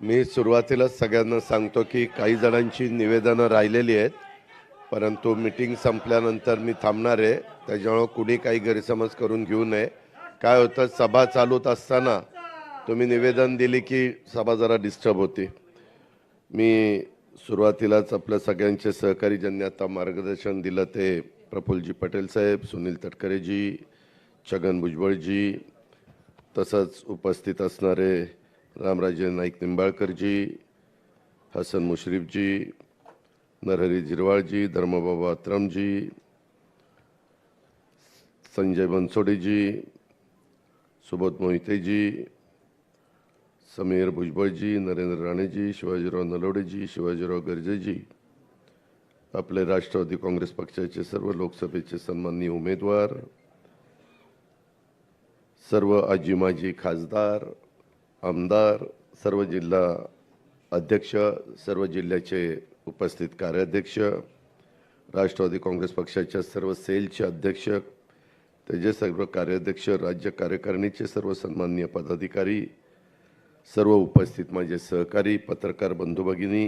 मी सुरुवातीलाच सगळ्यांना सांगतो की काही जणांची निवेदनं राहिलेली आहेत, परंतु मीटिंग संपल्यानंतर मी थांबणार आहे. त्याच्यामुळे कुणी काही गैरसमज करून घेऊ नये. काय होतं, सभा चालूत असताना तुम्ही निवेदन दिली की सभा जरा डिस्टर्ब होते. मी सुरुवातीलाच आपल्या सगळ्यांचे सहकारी ज्यांनी आता मार्गदर्शन दिलं ते प्रफुल्लजी पटेल साहेब, सुनील तटकरेजी, छगन भुजबळजी, तसंच उपस्थित असणारे रामराजे नाईक निंबाळकरजी, हसन मुश्रीफजी, नरहरी झिरवाळजी, धर्मबाबा अत्रमजी, संजय बनसोडेजी, सुबोध मोहितेजी, समीर भुजबळजी, नरेंद्र राणेजी, शिवाजीराव नलवडेजी, शिवाजीराव गर्जेजी, आपले राष्ट्रवादी काँग्रेस पक्षाचे सर्व लोकसभेचे सन्माननीय उमेदवार, सर्व आजी माजी खासदार, आमदार, सर्व जिल्हा अध्यक्ष, सर्व जिल्ह्याचे उपस्थित कार्याध्यक्ष, राष्ट्रवादी काँग्रेस पक्षाच्या सर्व सेलचे अध्यक्ष, त्याचे सर्व कार्याध्यक्ष, राज्य कार्यकारिणीचे सर्व सन्माननीय पदाधिकारी, सर्व उपस्थित माझे सहकारी, पत्रकार बंधू भगिनी,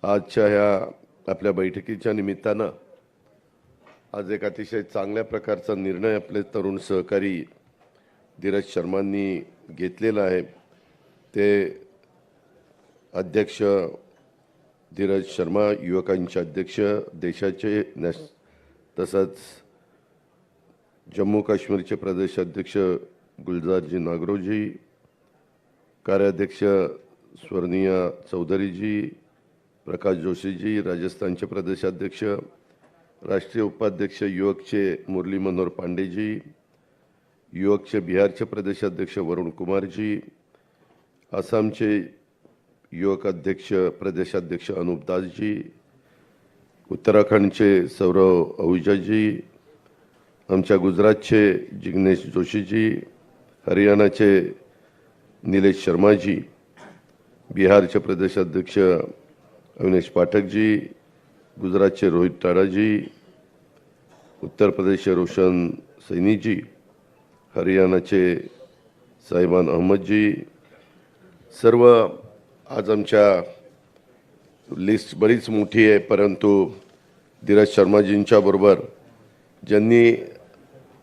आजच्या ह्या आपल्या बैठकीच्या निमित्तानं आज एक अतिशय चांगल्या प्रकारचा निर्णय आपले तरुण सहकारी धीरज शर्मांनी घेतलेला आहे. ते अध्यक्ष धीरज शर्मा, युवकांचे अध्यक्ष देशाचे, तसंच जम्मू काश्मीरचे प्रदेश अध्यक्ष गुलजारजी नागरोजी, कार्याध्यक्ष स्वर्णिय चौधरीजी, प्रकाश जोशीजी, राजस्थानचे प्रदेशाध्यक्ष, राष्ट्रीय उपाध्यक्ष युवकचे मुरली मनोहर पांडेजी, युवकचे बिहारचे प्रदेशाध्यक्ष वरुण कुमारजी, आसामचे युवक अध्यक्ष प्रदेशाध्यक्ष अनूप दासजी, उत्तराखंडचे सौरव अहुजाजी, आमच्या गुजरातचे जिग्नेश जोशीजी, हरियाणाचे निलेश शर्माजी, बिहारचे प्रदेशाध्यक्ष अविनेश पाठकजी, गुजरातचे रोहित टाडाजी, उत्तर प्रदेशचे रोशन सैनीजी, हरियाणाचे साहिबान अहमदजी, सर्व आज आमच्या लिस्ट बरीच मोठी आहे, परंतु धीरज शर्माजींच्या बरोबर ज्यांनी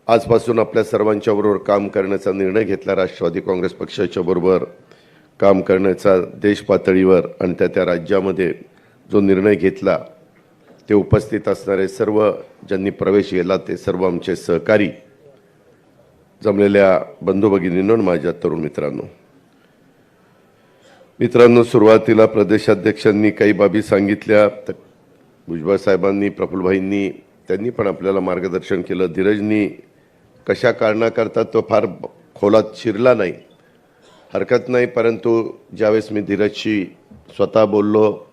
आजपासून आपल्या सर्वांच्या बरोबर काम करण्याचा निर्णय घेतला, राष्ट्रवादी काँग्रेस पक्षाच्या बरोबर काम करण्याचा देश पातळीवर आणि त्या राज्यामध्ये जो निर्णय घेतला, ते उपस्थित असणारे सर्व ज्यांनी प्रवेश केला ते सर्व आमचे सहकारी, जमलेल्या बंधू भगिनींनो, माझ्या तरुण मित्रांनो, सुरुवातीला प्रदेशाध्यक्षांनी काही बाबी सांगितल्या. भुजबळ साहेबांनी, प्रफुल्लभाईंनी त्यांनी पण आपल्याला मार्गदर्शन केलं. धीरजनी कशा कारणाकरता तो फार खोलात शिरला नाही, हरकत नाही, परंतु ज्यावेळेस मी धीरजशी स्वतः बोललो,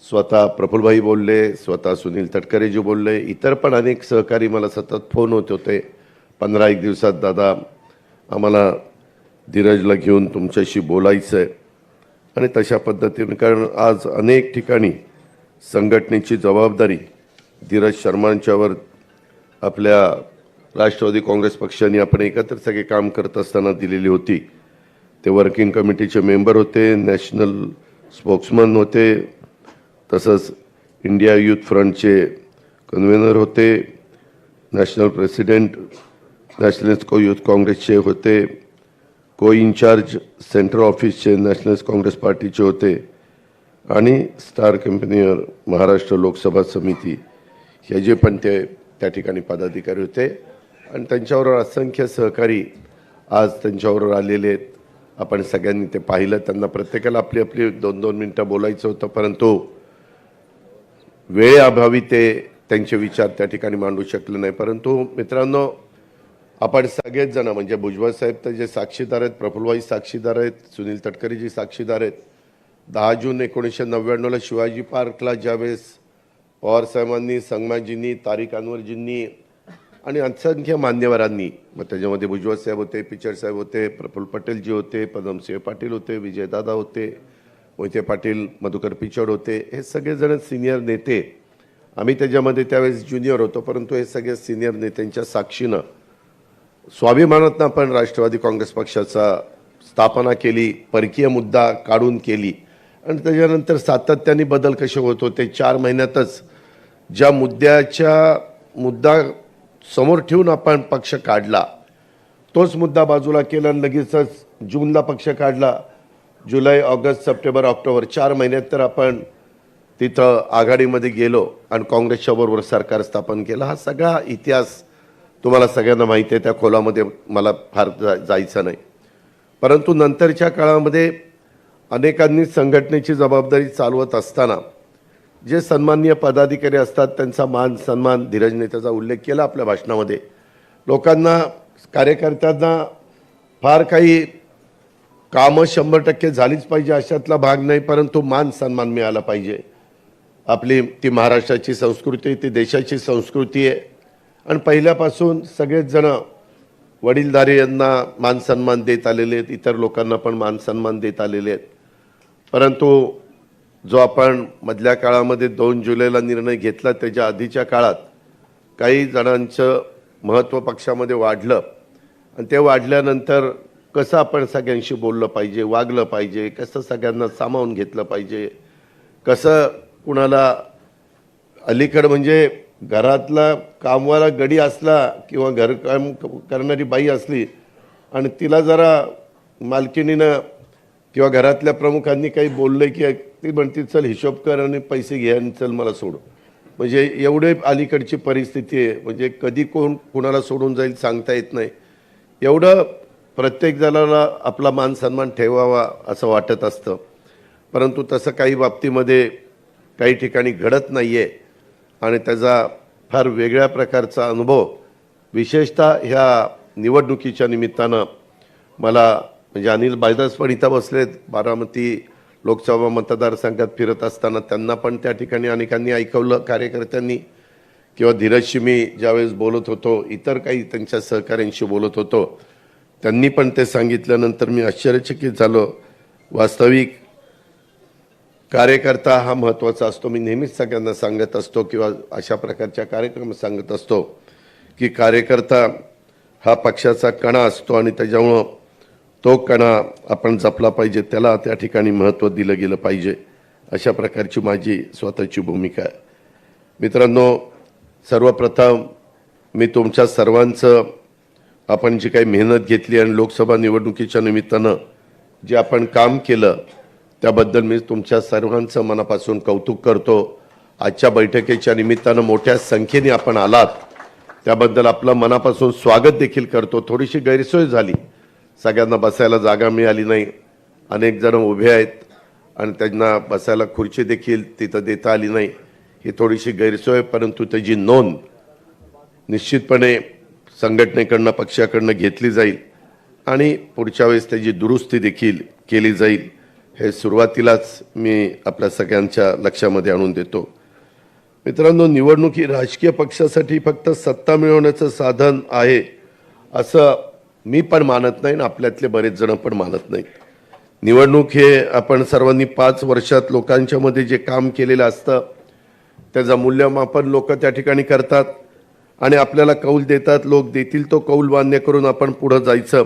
स्वतः प्रफुल्लभाई बोलले, स्वतः सुनील तटकरेजी बोलले, इतर पण अनेक सहकारी मला सतत फोन होत होते, 15-1 दिवसात दादा आम्हाला धीरजला घेऊन तुमच्याशी बोलायचं आहे. आणि तशा पद्धतीने, कारण आज अनेक ठिकाणी संघटनेची जबाबदारी धीरज शर्मांच्यावर आपल्या राष्ट्रवादी काँग्रेस पक्षाने आपण एकत्र सगळे काम करत असताना दिलेली होती. ते वर्किंग कमिटीचे मेंबर होते, नॅशनल स्पोक्समन होते, तसंच इंडिया यूथ फ्रंटचे कन्व्हेनर होते, नॅशनल प्रेसिडेंट नॅशनलिस्ट यूथ काँग्रेसचे होते, को इन्चार्ज सेंट्रल ऑफिसचे नॅशनलिस्ट काँग्रेस पार्टीचे होते, आणि स्टार कंपनीवर महाराष्ट्र लोकसभा समिती हे जे पण ते त्या ठिकाणी पदाधिकारी होते. आणि त्यांच्याबरोबर असंख्य सहकारी आज त्यांच्याबरोबर आलेले आहेत. आपण सगळ्यांनी ते पाहिलं. त्यांना प्रत्येकाला आपली आपली 2-2 मिनटं बोलायचं होतं, परंतु वेळेअभावी ते त्यांचे विचार त्या ठिकाणी मांडू शकले नाही. परंतु मित्रांनो, आपण सगळेच जण, म्हणजे भुजबळ साहेब तर जे साक्षीदार आहेत, प्रफुल्लभाई साक्षीदार आहेत, सुनील तटकरेजी साक्षीदार आहेत. 10 जून 1999ला शिवाजी पार्कला ज्यावेळेस पवार साहेबांनी, संगमाजींनी, तारिक अनवरजींनी आणि असंख्य मान्यवरांनी, मग त्याच्यामध्ये भुजबळ साहेब होते, पिचड साहेब होते, प्रफुल्ल पटेलजी होते, पदमसिंह पाटील होते, विजयदादा होते, मोहिते पाटील, मधुकर पिचड होते, हे सगळेजण सिनियर नेते. आम्ही त्याच्यामध्ये त्यावेळेस ज्युनियर होतो, परंतु हे सगळे सिनियर नेत्यांच्या साक्षीनं स्वाभिमानातनं आपण राष्ट्रवादी काँग्रेस पक्षाचा स्थापना केली, परकीय मुद्दा काढून केली आणि त्याच्यानंतर सातत्याने बदल कसे होत होते. 4 महिन्यातच ज्या मुद्दा समोर ठेवून आपण पक्ष काढला तोच मुद्दा बाजूला केला आणि लगेचच जूनला पक्ष काढला. जुलै, ऑगस्ट, सप्टेंबर, ऑक्टोबर 4 महिन्यात तर आपण तिथं आघाडीमध्ये गेलो आणि काँग्रेसच्या बरोबर सरकार स्थापन केलं. हा सगळा इतिहास तुम्हाला सगळ्यांना माहिती आहे, त्या खोलामध्ये मला फार जायचं नाही. परंतु नंतरच्या काळामध्ये अनेकांनी संघटनेची जबाबदारी चालवत असताना जे सन्माननीय पदाधिकारी असतात त्यांचा मान सन्मान, धीरजने त्याचा उल्लेख केला आपल्या भाषणामध्ये. लोकांना, कार्यकर्त्यांना फार काही कामं 100% झालीच पाहिजे अशातला भाग नाही, परंतु मान सन्मान मिळाला पाहिजे. आपली ती महाराष्ट्राची संस्कृती, ती देशाची संस्कृती आहे आणि पहिल्यापासून सगळेच जण वडीलधारी यांना मान सन्मान देत आलेले आहेत, इतर लोकांना पण मान सन्मान देत आलेले आहेत. परंतु जो आपण मधल्या काळामध्ये 2 जुलैला निर्णय घेतला त्याच्या आधीच्या काळात काही जणांचं महत्त्व पक्षामध्ये वाढलं आणि ते वाढल्यानंतर कसं आपण सगळ्यांशी बोललं पाहिजे, वागलं पाहिजे, कसं सगळ्यांना सामावून घेतलं पाहिजे, कसं कुणाला अलीकडं म्हणजे घरातला कामवाला गडी असला किंवा घरकाम करणारी बाई असली आणि तिला जरा मालकिनीनं किंवा घरातल्या प्रमुखांनी काही बोललं की ती म्हणते चल हिशोब कर आणि पैसे घे आणि चल मला सोड. म्हणजे एवढे अलीकडची परिस्थिती आहे. म्हणजे कधी कोण कुणाला सोडून जाईल सांगता येत नाही. एवढं प्रत्येक जणाला आपला मान सन्मान ठेवावा असं वाटत असतं, परंतु तसं काही बाबतीमध्ये काही ठिकाणी घडत नाही आहे आणि त्याचा फार वेगळ्या प्रकारचा अनुभव विशेषतः ह्या निवडणुकीच्या निमित्तानं मला, म्हणजे अनिल बायदास पण इथं बसलेत, बारामती लोकसभा मतदारसंघात फिरत असताना त्यांना पण त्या ठिकाणी अनेकांनी ऐकवलं, कार्यकर्त्यांनी किंवा धीरजशी मी ज्यावेळेस बोलत होतो, इतर काही त्यांच्या सहकाऱ्यांशी बोलत होतो, त्यांनी पण ते सांगितल्यानंतर मी आश्चर्यचकित झालो. वास्तविक कार्यकर्ता हा महत्त्वाचा असतो. मी नेहमीच सगळ्यांना सांगत असतो किंवा अशा प्रकारच्या कार्यक्रम सांगत असतो की कार्यकर्ता हा पक्षाचा कणा असतो आणि त्याच्यामुळं तो कणा आपण जपला पाहिजे, त्याला त्या ठिकाणी महत्त्व दिलं गेलं पाहिजे. अशा प्रकारची माझी स्वतःची भूमिका आहे. मित्रांनो, सर्वप्रथम मी तुमच्या सर्वांचं, आपण जी काही मेहनत घेतली आणि लोकसभा निवडणुकीच्या निमित्तानं जे आपण काम केलं त्याबद्दल मी तुमच्या सर्वांचं मनापासून कौतुक करतो. आजच्या बैठकीच्या निमित्तानं मोठ्या संख्येने आपण आलात त्याबद्दल आपलं मनापासून स्वागत देखील करतो. थोडीशी गैरसोय झाली, सगळ्यांना बसायला जागा मिळाली नाही, अनेक जण उभे आहेत आणि त्यांना बसायला खुर्ची देखील तिथं देता आली नाही. ही थोडीशी गैरसोय, परंतु त्याची नोंद निश्चितपणे संघटनेकडनं, पक्षाकडनं घेतली जाईल आणि पुढच्या वेळेस त्याची दुरुस्ती देखील केली जाईल. हे सुरुवातीलाच मी आपल्या सगळ्यांच्या लक्षामध्ये आणून देतो. मित्रांनो, निवडणूक ही राजकीय पक्षासाठी फक्त सत्ता मिळवण्याचं साधन आहे असं मी पण मानत नाही आणि आपल्यातले बरेच जण पण मानत नाहीत. निवडणूक हे आपण सर्वांनी 5 वर्षात लोकांच्या मध्ये जे काम केलेलं असतं त्याचं मूल्यमापन लोक त्या ठिकाणी करतात आणि आपल्याला कौल देतात. लोक देतील तो कौल मान्य करून आपण पुढे जायचं,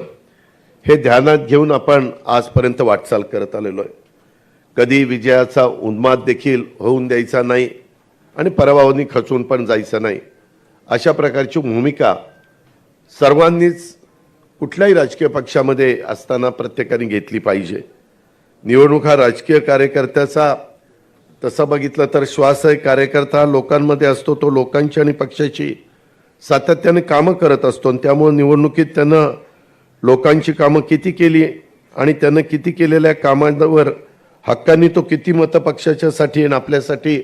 हे ध्यानात घेऊन आपण आजपर्यंत वाटचाल करत आलेलो आहे. कधी विजयाचा उन्माद देखील होऊन द्यायचा नाही आणि पराभवानी खचून पण जायचं नाही. अशा प्रकारची भूमिका सर्वांनीच कुठल्याही राजकीय पक्षामध्ये असताना प्रत्येकाने घेतली पाहिजे. निवडणूक हा राजकीय कार्यकर्त्याचा तसं बघितलं तर श्वास आहे. कार्यकर्ता लोकांमध्ये असतो, तो लोकांची आणि पक्षाची सातत्याने कामं करत असतो आणि त्यामुळे निवडणुकीत त्यानं लोकांची कामं किती केली आणि त्यानं किती केलेल्या कामांवर हक्कांनी तो किती मतं पक्षाच्यासाठी आणि आपल्यासाठी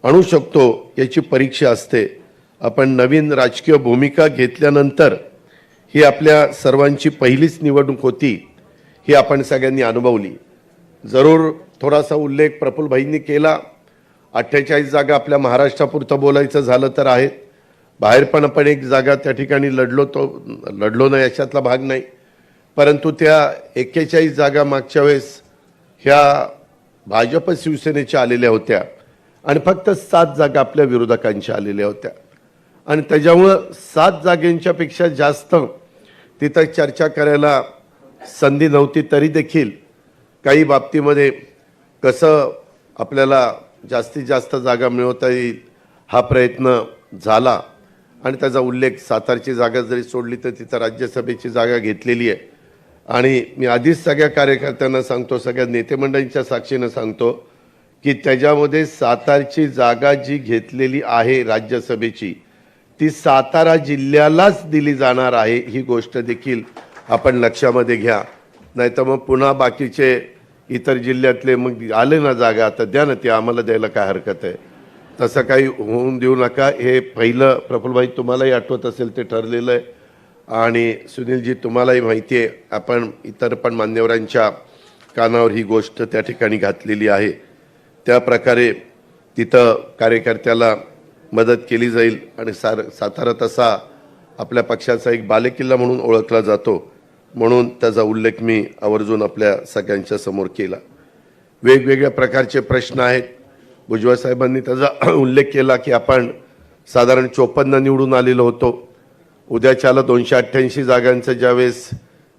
आणू शकतो याची परीक्षा असते. आपण नवीन राजकीय भूमिका घेतल्यानंतर ही आपल्या सर्वांची पहिलीच निवडणूक होती, ही आपण सगळ्यांनी अनुभवली. जरूर थोडासा उल्लेख प्रफुल्लभाईंनी केला. 48 जागा आपल्या महाराष्ट्रापुरतं बोलायचं झालं तर आहेत, बाहेर पण आपण एक जागा त्या ठिकाणी लढलो नाही अशातला भाग नाही, परंतु त्या 41 जागा मागच्या वेळेस ह्या भाजप शिवसेनेच्या आलेल्या होत्या आणि फक्त 7 जागा आपल्या विरोधकांच्या आलेल्या होत्या आणि त्याच्यामुळं 7 जागेंच्या पेक्षा जास्त तिथं चर्चा करायला संधी नव्हती तरी देखील काही बाबतीमध्ये कसं आपल्याला जास्तीत जास्त जागा मिळवता येईल हा प्रयत्न झाला आणि त्याचा उल्लेख सातारची जागा जरी सोडली तर तिथं राज्यसभेची जागा घेतलेली आहे. आणि मी आधीच सगळ्या कार्यकर्त्यांना सांगतो, सगळ्या नेतेमंडळींच्या साक्षीनं सांगतो की त्याच्यामध्ये सातारची जागा जी घेतलेली आहे राज्यसभेची ती सातारा जिल्ह्यालाच दिली जाणार आहे, ही गोष्ट देखील आपण लक्षामध्ये घ्या. नाही तर मग पुन्हा बाकीचे इतर जिल्ह्यातले मग आले ना जागा तर द्या ना, ती आम्हाला द्यायला काय हरकत आहे. तसं काही होऊन देऊ नका. हे पहिलं प्रफुल्लभाई तुम्हालाही आठवत असेल ते ठरलेलं आहे आणि सुनीलजी तुम्हालाही माहिती आहे, आपण इतर पण मान्यवरांच्या कानावर ही गोष्ट त्या ठिकाणी घातलेली आहे. त्या प्रकारे तिथं कार्यकर्त्याला मदत केली जाईल आणि सातारा तसा आपल्या पक्षाचा एक बालेकिल्ला म्हणून ओळखला जातो, म्हणून त्याचा उल्लेख मी आवर्जून आपल्या सगळ्यांच्या समोर केला. वेगवेगळ्या प्रकारचे प्रश्न आहेत. भुजबळ साहेबांनी त्याचा उल्लेख केला की आपण साधारण 54 निवडून आलेलो होतो. उद्याच्याला 288 जागांचा ज्यावेळेस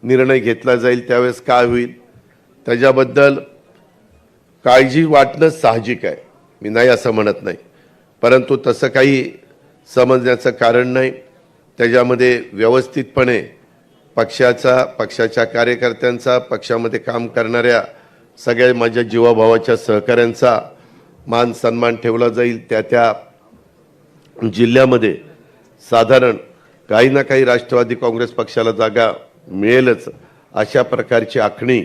निर्णय घेतला जाईल त्यावेळेस काय होईल त्याच्याबद्दल काळजी वाटणं साहजिक आहे, मी नाही असं म्हणत नाही, परंतु तसं काही समजण्याचं कारण नाही. त्याच्यामध्ये व्यवस्थितपणे पक्षाच्या कार्यकर्त्यांचा, पक्षामध्ये काम करणाऱ्या सगळ्या माझ्या जीवाभावाच्या सहकाऱ्यांचा मान सन्मान ठेवला जाईल. त्या जिल्ह्यामध्ये साधारण काही ना काही राष्ट्रवादी काँग्रेस पक्षाला जागा मिळेलच अशा प्रकारची आखणी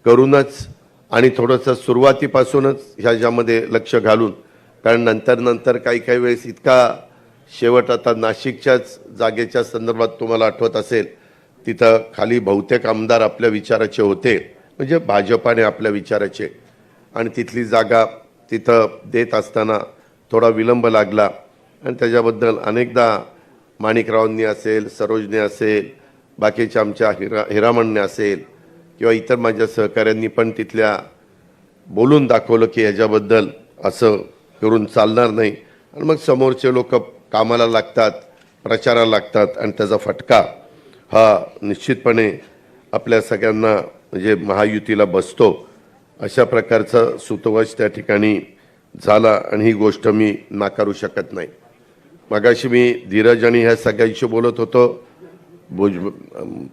करूनच आणि थोडंसं सुरुवातीपासूनच ह्याच्यामध्ये लक्ष घालून, कारण नंतर काही वेळेस इतका शेवट आता नाशिकच्याच जागेच्या संदर्भात तुम्हाला आठवत असेल तिथं खाली बहुतेक आमदार आपल्या विचाराचे होते, म्हणजे भाजपाने आपल्या विचाराचे, आणि तिथली जागा तिथं देत असताना थोडा विलंब लागला आणि त्याच्याबद्दल अनेकदा माणिकरावांनी असेल, सरोजने असेल, बाकीच्या आमच्या हिरामणने असेल किंवा इतर माझ्या सहकाऱ्यांनी पण तिथल्या बोलून दाखवलं की ह्याच्याबद्दल असं करून चालणार नाही. आणि मग समोरचे लोक कामाला लागतात, प्रचाराला लागतात आणि त्याचा फटका हा निश्चितपणे आपल्या सगळ्यांना म्हणजे महायुतीला बसतो. अशा प्रकारचा सुतोवाच त्या ठिकाणी झाला आणि ही गोष्ट मी नाकारू शकत नाही. मगाशी मी धीरज आणि ह्या सगळ्यांशी बोलत होतो,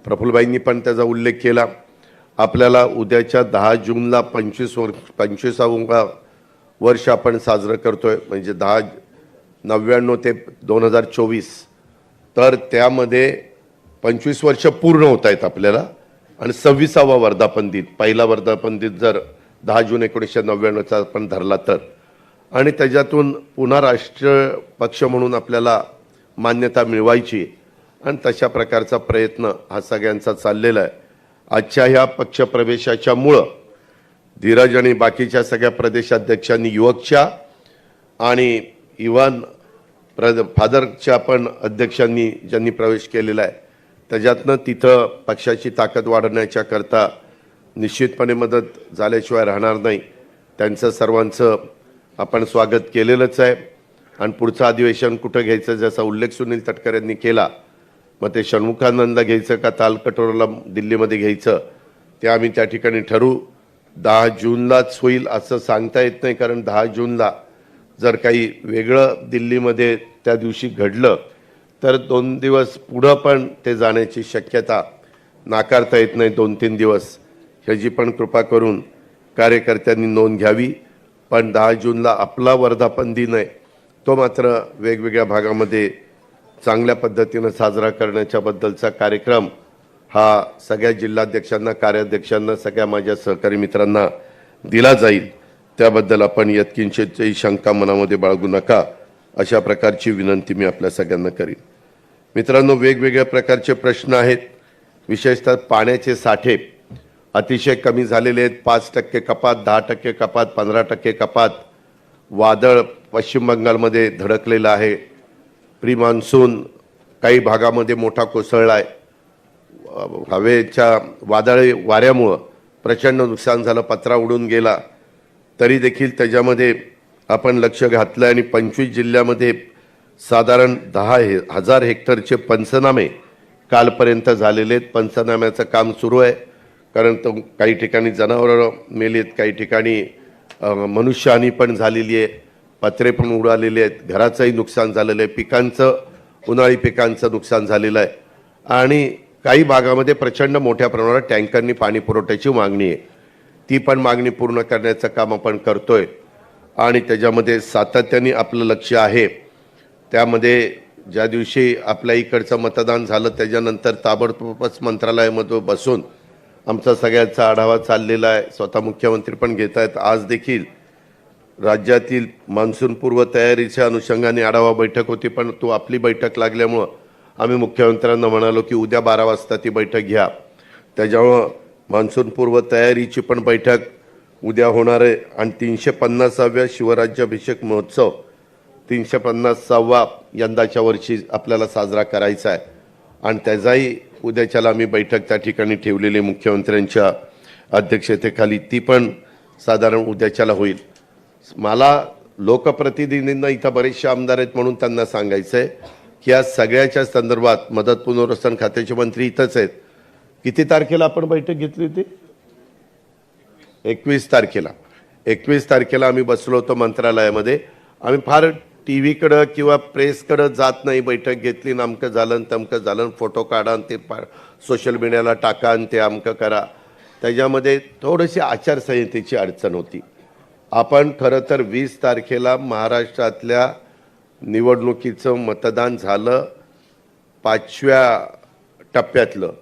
प्रफुल्लभाईंनी पण त्याचा उल्लेख केला. आपल्याला उद्याच्या 10 जूनला 25वां वर्ष आपण साजरं करतोय, म्हणजे 1099 ते 2024, तर त्यामध्ये 25 वर्ष पूर्ण होत आहेत आपल्याला आणि 26वा वर्धापन दिन, पहिला वर्धापन दिन जर 10 जून 1999चा आपण धरला तर, आणि त्याच्यातून पुन्हा राष्ट्रीय पक्ष म्हणून आपल्याला मान्यता मिळवायची आणि तशा प्रकारचा प्रयत्न हा सगळ्यांचा चाललेला आहे. आजच्या ह्या पक्षप्रवेशाच्या मुळं धीरज आणि बाकीच्या सगळ्या प्रदेशाध्यक्षांनी युवकच्या आणि इव्हन फादरच्या पण अध्यक्षांनी ज्यांनी प्रवेश केलेला आहे त्याच्यातनं तिथं पक्षाची ताकद वाढवण्याच्या करता निश्चितपणे मदत झाल्याशिवाय राहणार नाही. त्यांचं सर्वांचं आपण स्वागत केलेलंच आहे. आणि पुढचं अधिवेशन कुठं घ्यायचं ज्याचा उल्लेख सुनील तटकरे यांनी केला, मग ते षण्मुखानंदला घ्यायचं का तालकटोराला दिल्लीमध्ये घ्यायचं ते आम्ही त्या ठिकाणी ठरवू. 10 जूनलाच होईल असं सांगता येत नाही, कारण 10 जूनला जर काही वेगळं दिल्लीमध्ये त्या दिवशी घडलं तर 2 दिवस पुढं पण ते जाण्याची शक्यता नाकारता येत नाही. 2-3 दिवस ह्याची पण कृपा करून कार्यकर्त्यांनी नोंद घ्यावी. पण 10 जूनला आपला वर्धापन दिन आहे, तो मात्र वेगवेगळ्या भागामध्ये चांगल्या पद्धतीनं साजरा करण्याच्या बद्दलचा कार्यक्रम हा सगळ्या जिल्हाध्यक्षांना, कार्याध्यक्षांना, सगळ्या माझ्या सहकारी मित्रांना दिला जाईल. त्याबद्दल आपण यत्किंचितही शंका मनामध्ये बाळगू नका, अशा प्रकारची विनंती मी आपल्या सगळ्यांना करीन. मित्रांनो, वेगवेगळ्या प्रकारचे प्रश्न आहेत. विशेषतः पाण्याचे साठे अतिशय कमी झालेले आहेत. 5% कपात, 10% कपात, 15% कपात. वादळ पश्चिम बंगालमध्ये धडकलेलं आहे. प्री मान्सून काही भागामध्ये मोठा कोसळला आहे. हवेच्या वादळी वाऱ्यामुळं प्रचंड नुकसान झालं, पत्रा उडून गेला. तरी देखील त्याच्यामध्ये आपण लक्ष घातलं आणि 25 जिल्ह्यामध्ये साधारण 10,000 हेक्टरचे पंचनामे कालपर्यंत झालेले आहेत. पंचनाम्याचं काम सुरू आहे. कारण तो काही ठिकाणी जनावरं मेलीत, काही ठिकाणी मनुष्यहानी पण झालेली आहे, पत्रे पण उडालेले आहेत, घराचंही नुकसान झालेलं आहे, पिकांचं उन्हाळी पिकांचं नुकसान झालेलं आहे आणि काही भागामध्ये प्रचंड मोठ्या प्रमाणात टँकरनी पाणी पुरवठ्याची मागणी आहे. ती पण मागणी पूर्ण करण्याचं काम आपण करतोय आणि त्याच्यामध्ये सातत्याने आपलं लक्ष आहे. त्यामध्ये ज्या दिवशी आपल्या इकडचं मतदान झालं त्याच्यानंतर ताबडतोबच मंत्रालयामध्ये बसून आमचा सगळ्यांचा आढावा चाललेला आहे. स्वतः मुख्यमंत्री पण घेत आहेत. आज देखील राज्यातील मान्सून पूर्व तयारीच्या अनुषंगाने आढावा बैठक होती, पण तो आपली बैठक लागल्यामुळं आम्ही मुख्यमंत्र्यांना म्हणालो की उद्या 12 वाजता ती बैठक घ्या. त्याच्यामुळं मान्सून पूर्व तयारीची पण बैठक उद्या होणार आहे आणि 350व्या शिवराज्याभिषेक महोत्सव 350वा यंदाच्या वर्षी आपल्याला साजरा करायचा आहे आणि त्याचाही उद्याच्याला आम्ही बैठक त्या ठिकाणी ठेवलेली मुख्यमंत्र्यांच्या अध्यक्षतेखाली. ती पण साधारण उद्याच्याला होईल. मला लोकप्रतिनिधींना इथं बरेचसे आमदार आहेत म्हणून त्यांना सांगायचं आहे की या सगळ्याच्या संदर्भात मदत पुनर्वसन खात्याचे मंत्री इथंच आहेत. किती तारखेला आपण बैठक घेतली होती? 21 तारखेला. 21 तारखेला आम्ही बसलो होतो मंत्रालयामध्ये. आम्ही फार टी व्हीकडं किंवा प्रेसकडं जात नाही. बैठक घेतली ना अमकं झालं तमकं झालं, फोटो काढा आणि ते सोशल मीडियाला टाका आणि ते अमकं करा. त्याच्यामध्ये थोडीशी आचारसंहितेची अडचण होती. आपण खरं तर 20 तारखेला महाराष्ट्रातल्या निवडणुकीचं मतदान झालं 5व्या टप्प्यातलं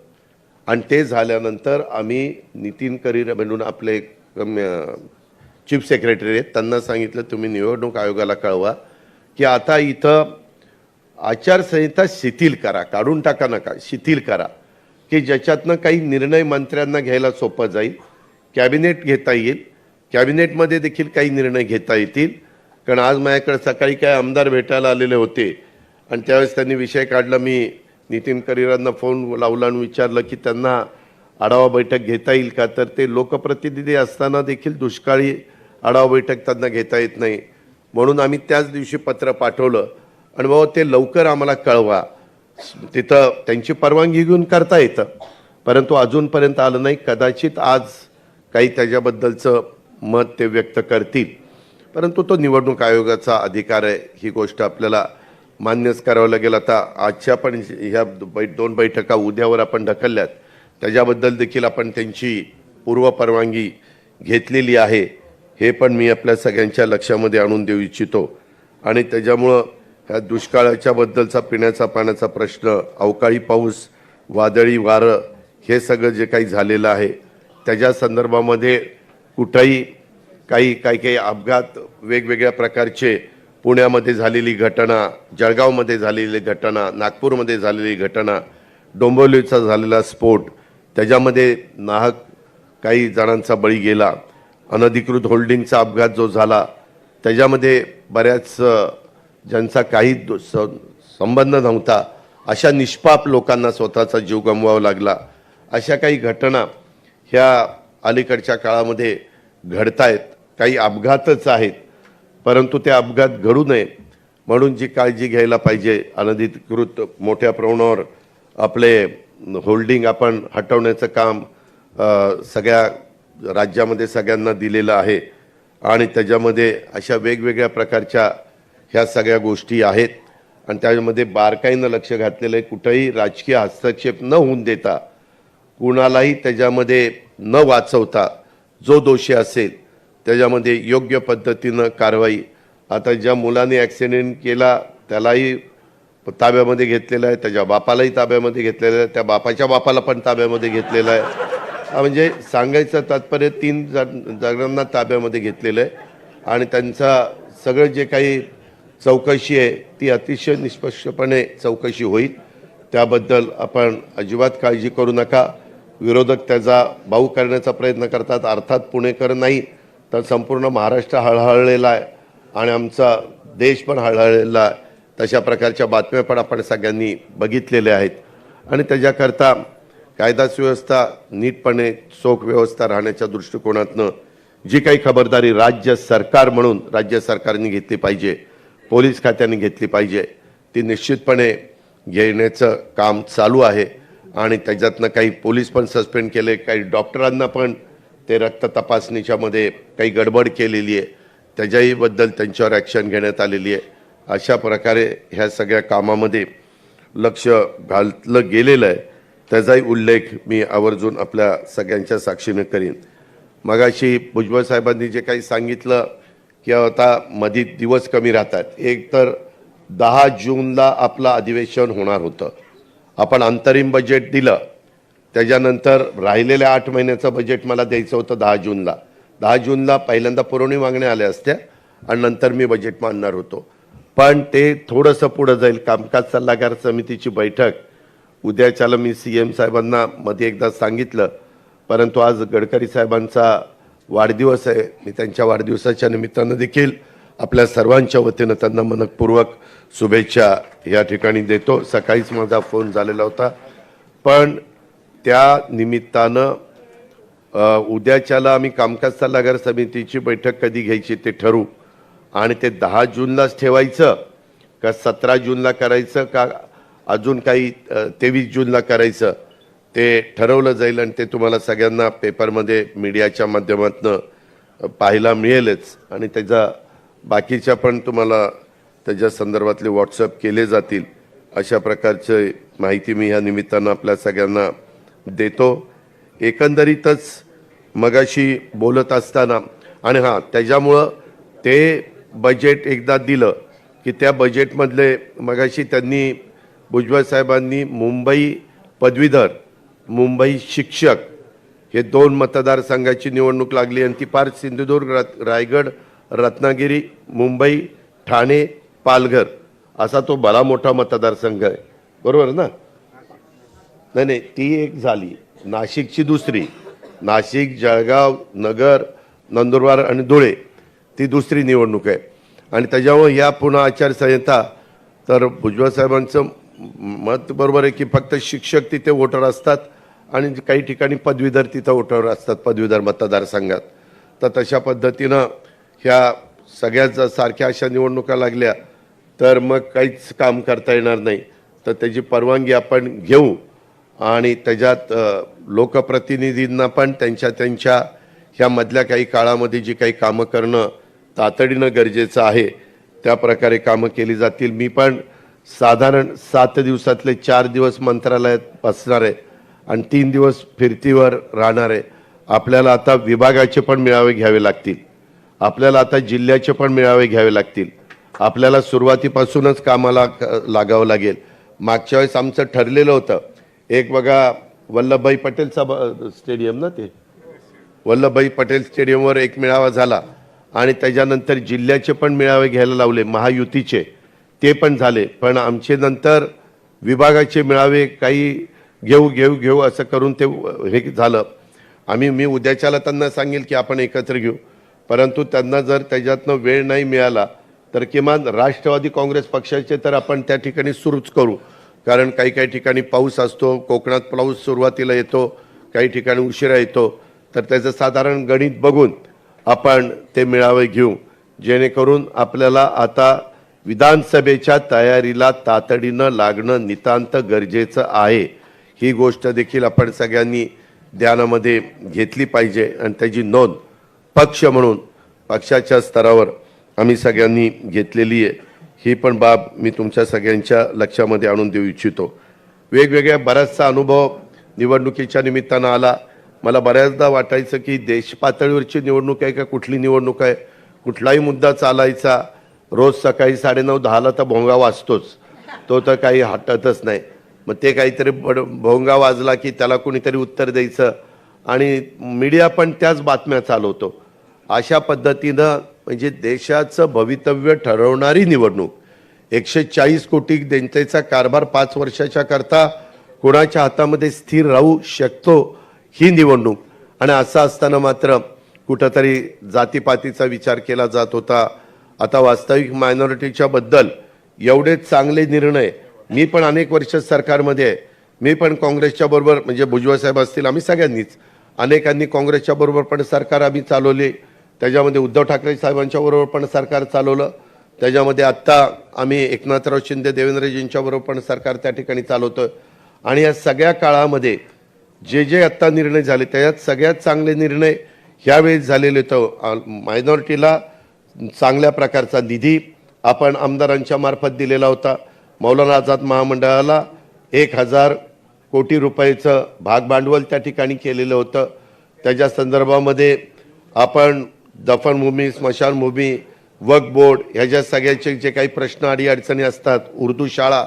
आणि ते झाल्यानंतर आम्ही नितीन करीर म्हणून आपले चीफ सेक्रेटरी आहेत त्यांना सांगितलं तुम्ही निवडणूक आयोगाला कळवा की आता इथं आचारसंहिता शिथिल करा, काढून टाका नका, शिथिल करा की ज्याच्यातनं काही निर्णय मंत्र्यांना घ्यायला सोपं जाईल, कॅबिनेट घेता येईल, कॅबिनेटमध्ये देखील काही निर्णय घेता येतील. कारण आज माझ्याकडे सकाळी काय आमदार भेटायला आलेले होते आणि त्यावेळेस त्यांनी विषय काढला. मी नितीन करीरांना फोन लावला आणि विचारलं की त्यांना आढावा बैठक घेता येईल का, तर ते लोकप्रतिनिधी असताना देखील दुष्काळी आढावा बैठक त्यांना घेता येत नाही. म्हणून आम्ही त्याच दिवशी पत्र पाठवलं आणि बाबा ते लवकर आम्हाला कळवा. तिथं त्यांची परवानगी घेऊन करता येतं, परंतु अजूनपर्यंत आलं नाही. कदाचित आज काही त्याच्याबद्दलचं मत ते व्यक्त करतील, परंतु तो निवडणूक आयोगाचा अधिकार आहे. ही गोष्ट आपल्याला मान्यच करावं लागेल. आता आजच्या पण ह्या 2 बैठका उद्यावर आपण ढकलल्यात, त्याच्याबद्दल देखील आपण त्यांची पूर्व परवानगी घेतलेली आहे. हे पण मी आपल्या सगळ्यांच्या लक्षामध्ये आणून देऊ इच्छितो. आणि त्याच्यामुळं ह्या दुष्काळाच्या बद्दलचा पिण्याचा पाण्याचा प्रश्न, अवकाळी पाऊस, वादळी वारं, हे सगळं जे काही झालेलं आहे त्याच्या संदर्भामध्ये कुठंही काही अपघात, वेगवेगळ्या प्रकारचे, पुण्यामध्ये झालेली घटना, जळगावमध्ये झालेली घटना, नागपूरमध्ये झालेली घटना, डोंबिवलीचा झालेला स्फोट, त्याच्यामध्ये नाहक काही जणांचा बळी गेला, अनधिकृत होल्डिंगचा अपघात जो झाला त्याच्यामध्ये बऱ्याच ज्यांचा काही संबंध नव्हता अशा निष्पाप लोकांना स्वतःचा जीव गमवावा लागला. अशा काही घटना ह्या अलीकडच्या काळामध्ये घडतायत. काही अपघातच आहेत, परंतु ते अपघात घडू नये म्हणून जी काळजी घ्यायला पाहिजे, अनधिकृत मोठ्या प्रमाणावर आपले होल्डिंग आपण हटवण्याचं काम सगळ्या राज्यामध्ये सगळ्यांना दिलेलं आहे आणि त्याच्यामध्ये अशा वेगवेगळ्या प्रकारच्या ह्या सगळ्या गोष्टी आहेत आणि त्यामध्ये बारकाईनं लक्ष घातलेलं आहे. कुठेही राजकीय हस्तक्षेप न होऊन देता, कुणालाही त्याच्यामध्ये न वाचवता, जो दोषी असेल त्याच्यामध्ये योग्य पद्धतीनं कारवाई. आता ज्या मुलाने ॲक्सिडेंट केला त्यालाही ताब्यामध्ये घेतलेलं आहे, त्याच्या बापालाही ताब्यामध्ये घेतलेलं आहे, त्या बापाच्या बापाला पण ताब्यामध्ये घेतलेलं आहे. म्हणजे सांगायचं तात्पर्य 3 जणांना ताब्यामध्ये घेतलेलं आहे आणि त्यांचा सगळं जे काही चौकशी आहे ती अतिशय निष्पक्षपणे चौकशी होईल. त्याबद्दल आपण अजिबात काळजी करू नका. विरोधक त्याचा बाऊ करण्याचा प्रयत्न करतात. अर्थात पुणेकर नाही तर संपूर्ण महाराष्ट्र हळहळलेला आहे आणि आमचा देश पण हळहळलेला आहे. तशा प्रकारच्या बातम्या पण आपण सगळ्यांनी बघितलेल्या आहेत आणि त्याच्याकरता कायदा सुव्यवस्था नीटपणे चोख व्यवस्था राहण्याच्या दृष्टिकोनातनं जी काही खबरदारी राज्य सरकार म्हणून राज्य सरकारने घेतली पाहिजे, पोलीस खात्याने घेतली पाहिजे, ती निश्चितपणे घेण्याचं काम चालू आहे आणि त्याच्यातनं काही पोलीस पण सस्पेंड केले, काही डॉक्टरांना पण ते रक्त तपासणीच्या मध्ये काही गडबड केलेली आहे, त्याच्याही बद्दल त्यांच्यावर ॲक्शन घेण्यात आलेली आहे. अशा प्रकारे ह्या सगळ्या कामामध्ये लक्ष घातलं गेलेलं आहे, त्याचाही उल्लेख मी आवर्जून आपल्या सगळ्यांच्या साक्षीने करीन. मगाशी भुजबळ साहेबांनी जे काही सांगितलं की आता मध्ये दिवस कमी राहतात, एक तर 10 जूनला आपलं अधिवेशन होणार होतं, आपण अंतरिम बजेट दिलं, त्याच्यानंतर राहिलेल्या 8 महिन्याचं बजेट मला द्यायचं होतं 10 जूनला. 10 जूनला पहिल्यांदा पुरवणी मागण्या आल्या असत्या आणि नंतर मी बजेट मांडणार होतो, पण ते थोडंसं पुढं जाईल. कामकाज सल्लागार समितीची बैठक उद्याच्याला मी CM साहेबांना मध्ये एकदा सांगितलं, परंतु आज गडकरी साहेबांचा वाढदिवस आहे, मी त्यांच्या वाढदिवसाच्या निमित्तानं देखील आपल्या सर्वांच्या वतीनं त्यांना मनपूर्वक शुभेच्छा या ठिकाणी देतो. सकाळीच माझा फोन झालेला होता, पण त्या निमित्तानं उद्याच्याला आम्ही कामकाज सल्लागार समितीची बैठक कधी घ्यायची ते ठरवू आणि ते 10 जूनलाच ठेवायचं का 17 जूनला करायचं का अजून काही 23 जूनला करायचं ते ठरवलं जाईल आणि ते तुम्हाला सगळ्यांना पेपरमध्ये मीडियाच्या माध्यमातून पाहायला मिळेलच आणि त्याचा बाकीच्या पण तुम्हाला त्याच्या संदर्भातले व्हॉट्सअप केले जातील. अशा प्रकारची माहिती मी ह्या निमित्तानं आपल्या सगळ्यांना देतो. एकंदरीतच मगाशी बोलत असताना आणि हां, त्याच्यामुळं ते बजेट एकदा दिलं की त्या बजेटमधले मगाशी त्यांनी भुजबळ साहेबांनी मुंबई पदवीधर, मुंबई शिक्षक हे 2 मतदारसंघाची निवडणूक लागली आणि ती पार सिंधुदुर्ग, रायगड, रत्नागिरी, मुंबई, ठाणे, पालघर असा तो बरा मोठा मतदारसंघ आहे, बरोबर ना? नाही, ती एक झाली. नाशिकची दुसरी, नाशिक, जळगाव, नगर, नंदुरबार आणि धुळे ती दुसरी निवडणूक आहे आणि त्याच्यामुळे या पुन्हा आचारसंहिता. तर भुजबळ साहेबांचं मत बरोबर आहे की फक्त शिक्षक तिथे वोटर असतात आणि काही ठिकाणी पदवीधर तिथं वोटर असतात पदवीधर मतदारसंघात. तर तशा पद्धतीनं ह्या सगळ्याच सारख्या अशा निवडणुका लागल्या तर मग काहीच काम करता येणार नाही. तर त्याची परवानगी आपण घेऊ आणि त्याच्यात लोकप्रतिनिधींना पण त्यांच्या ह्या मधल्या काही काळामध्ये जी काही कामं करणं तातडीनं गरजेचं आहे त्या प्रकारे कामं केली जातील. मी पण साधारण 7 दिवसातले 4 दिवस मंत्रालयात बसणार आहे आणि 3 दिवस फिरतीवर राहणार आहे. आपल्याला आता विभागाचे पण मेळावे घ्यावे लागतील, आपल्याला आता जिल्ह्याचे पण मेळावे घ्यावे लागतील, आपल्याला सुरुवातीपासूनच कामाला लागावं लागेल. मागच्या वेळेस आमचं ठरलेलं होतं, एक बघा वल्लभभाई पटेलचा स्टेडियम ना, ते वल्लभभाई पटेल स्टेडियमवर एक मेळावा झाला आणि त्याच्यानंतर जिल्ह्याचे पण मेळावे घ्यायला लावले, महायुतीचे ते पण झाले. पण आमचे नंतर विभागाचे मेळावे काही घेऊ असं करून ते हे झालं. मी उद्याच्याला त्यांना सांगेल की आपण एकत्र घेऊ, परंतु त्यांना जर त्याच्यातनं वेळ नाही मिळाला तर किमान राष्ट्रवादी काँग्रेस पक्षाचे तर आपण त्या ठिकाणी सुरूच करू, कारण काही ठिकाणी पाऊस असतो, कोकणात पाऊस सुरुवातीला येतो, काही ठिकाणी उशिरा येतो. तर त्याचं साधारण गणित बघून आपण ते मेळावे घेऊ, जेणेकरून आपल्याला आता विधानसभेच्या तयारीला तातडीनं लागणं नितांत गरजेचं आहे. ही गोष्ट देखील आपण सगळ्यांनी ध्यानामध्ये घेतली पाहिजे आणि त्याची नोंद पक्ष म्हणून पक्षाच्या स्तरावर आम्ही सगळ्यांनी घेतलेली आहे. ही पण बाब मी तुमच्या सगळ्यांच्या लक्षामध्ये आणून देऊ इच्छितो. वेगवेगळ्या बराचसा अनुभव निवडणुकीच्या निमित्तानं आला. मला बऱ्याचदा वाटायचं की देश पातळीवरची निवडणूक आहे का कुठली निवडणूक आहे, कुठलाही मुद्दा चालायचा, रोज सकाळी 9:30-10ला तर भोंगा वाजतोच, तो तर काही हटतच नाही. मग ते काहीतरी भोंगा वाजला की त्याला कोणीतरी उत्तर द्यायचं आणि मीडिया पण त्याच बातम्या चालवतो. अशा पद्धतीनं म्हणजे देशाचं भवितव्य ठरवणारी निवडणूक, 140 कोटी जनतेचा कारभार 5 वर्षाच्या करता कोणाच्या हातामध्ये स्थिर राहू शकतो ही निवडणूक. आणि असं असताना मात्र कुठंतरी जातीपातीचा विचार केला जात होता. आता वास्तविक मायनॉरिटीच्या बद्दल एवढे चांगले निर्णय, मी पण अनेक वर्ष सरकारमध्ये आहे, मी पण काँग्रेसच्या बरोबर म्हणजे भुजबळ साहेब असतील, आम्ही सगळ्यांनीच अनेकांनी काँग्रेसच्या बरोबर पण सरकार आम्ही चालवले, त्याच्यामध्ये उद्धव ठाकरे साहेबांच्या बरोबर पण सरकार चालवलं, त्याच्यामध्ये आत्ता आम्ही एकनाथराव शिंदे देवेंद्रजींच्या बरोबर पण सरकार त्या ठिकाणी चालवतोय. आणि या सगळ्या काळामध्ये जे जे आत्ता निर्णय झाले त्याच्यात सगळ्यात चांगले निर्णय ह्यावेळेस झालेले. तर मायनॉरिटीला चांगल्या प्रकारचा निधी आपण आमदारांच्या मार्फत दिलेला होता. मौलाना आझाद महामंडळाला 1000 कोटी रुपयाचं भाग भांडवल त्या ठिकाणी केलेलं होतं. त्याच्या संदर्भामध्ये आपण दफनभूमी, स्मशानभूमी, वक्फ बोर्ड ह्याच्या सगळ्याचे जे काही प्रश्न अडीअडचणी असतात, उर्दू शाळा,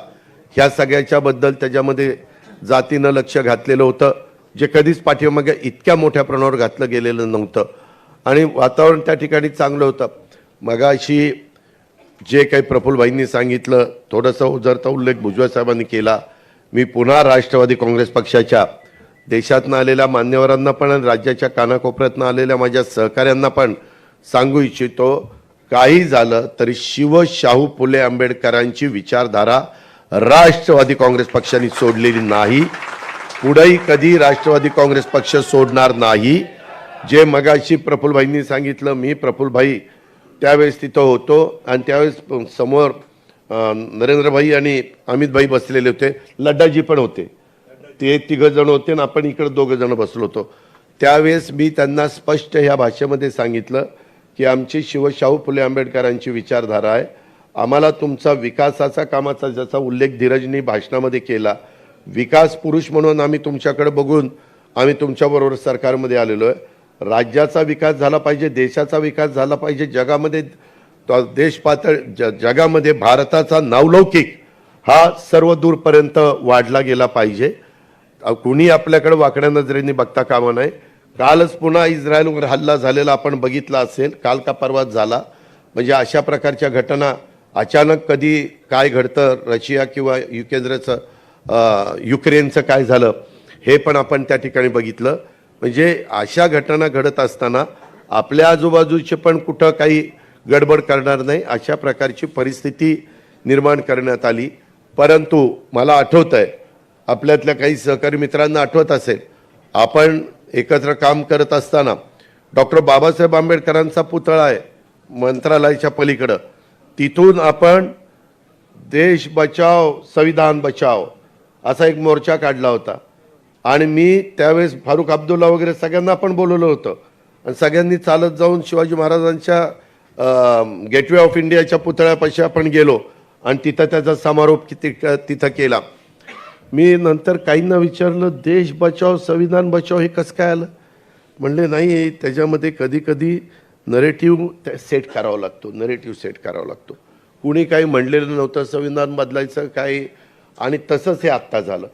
ह्या सगळ्याच्याबद्दल त्याच्यामध्ये जातीनं लक्ष घातलेलं होतं, जे कधीच पाठीमागे इतक्या मोठ्या प्रमाणावर घातलं गेलेलं नव्हतं. आणि वातावरण त्या ठिकाणी चांगलं होतं. मगाशी जे काही प्रफुल्लभाईंनी सांगितलं, थोडंसं उजरता उल्लेख भुजबळ साहेबांनी केला. मी पुन्हा राष्ट्रवादी काँग्रेस पक्षाच्या देशातनं आलेल्या मान्यवरांना पण आणि राज्याच्या कानाकोपऱ्यातनं आलेल्या माझ्या सहकाऱ्यांना पण सांगू इच्छितो, काही झालं तरी शाहू फुले आंबेडकरांची विचारधारा राष्ट्रवादी काँग्रेस पक्षाने सोडलेली नाही, पुढेही कधी राष्ट्रवादी काँग्रेस पक्ष सोडणार नाही. जे मगाशी प्रफुल्लभाईंनी सांगितलं, मी प्रफुल्लभाई त्यावेळेस तिथं होतो आणि त्यावेळेस समोर नरेंद्रभाई आणि अमितभाई बसलेले होते, लड्डाजी पण होते, ते 3 जण होते आणि आपण इकडे 2 जण बसलो होतो. त्यावेळेस मी त्यांना स्पष्ट ह्या भाषेमध्ये सांगितलं की आमची शाहू फुले आंबेडकरांची विचारधारा आहे. आम्हाला तुमचा विकासाचा कामाचा ज्याचा उल्लेख धीरजनी भाषणामध्ये केला, विकास पुरुष म्हणून आम्ही तुमच्याकडे बघून आम्ही तुमच्याबरोबर सरकारमध्ये आलेलो आहे. राज्याचा विकास झाला पाहिजे, देशाचा विकास झाला पाहिजे, जगामध्ये देश जगामध्ये भारताचा नावलौकिक हा सर्व दूरपर्यंत वाढला गेला पाहिजे. कुणी आपल्याकडे वाकड्या नजरेने बघता कामा नये. कालच पुन्हा इस्रायलवर हल्ला झालेला आपण बघितला असेल, काल का परवाच झाला. म्हणजे अशा प्रकारच्या घटना अचानक कधी काय घडतं, रशिया किंवा युक्रेनचं काय झालं हे पण आपण त्या ठिकाणी बघितलं. म्हणजे अशा घटना घडत असताना आपल्या आजूबाजूचे पण कुठं काही गडबड करणार नाही अशा प्रकारची परिस्थिती निर्माण करण्यात आली. परंतु मला आठवतंय, आपल्यातल्या काही सहकारी मित्रांना आठवत असेल, आपण एकत्र काम करत असताना डॉक्टर बाबासाहेब आंबेडकरांचा पुतळा आहे मंत्रालयाच्या पलीकडं, तिथून आपण देश बचाव संविधान बचाव असा एक मोर्चा काढला होता. आणि मी त्यावेळेस फारुख अब्दुल्ला वगैरे सगळ्यांना आपण बोलवलं होतं आणि सगळ्यांनी चालत जाऊन शिवाजी महाराजांच्या गेटवे ऑफ इंडियाच्या पुतळ्यापाशी आपण गेलो आणि तिथं त्याचा समारोप तिथं केला. मी नंतर काहींना विचारलं, देश बचाव संविधान बचाव हे कसं काय आलं? म्हणले नाही, त्याच्यामध्ये कधी कधी नरेटिव्ह सेट करावा लागतो, नरेटिव्ह सेट करावा लागतो. कुणी काही म्हणलेलं नव्हतं संविधान बदलायचं काही, आणि तसंच हे आत्ता झालं.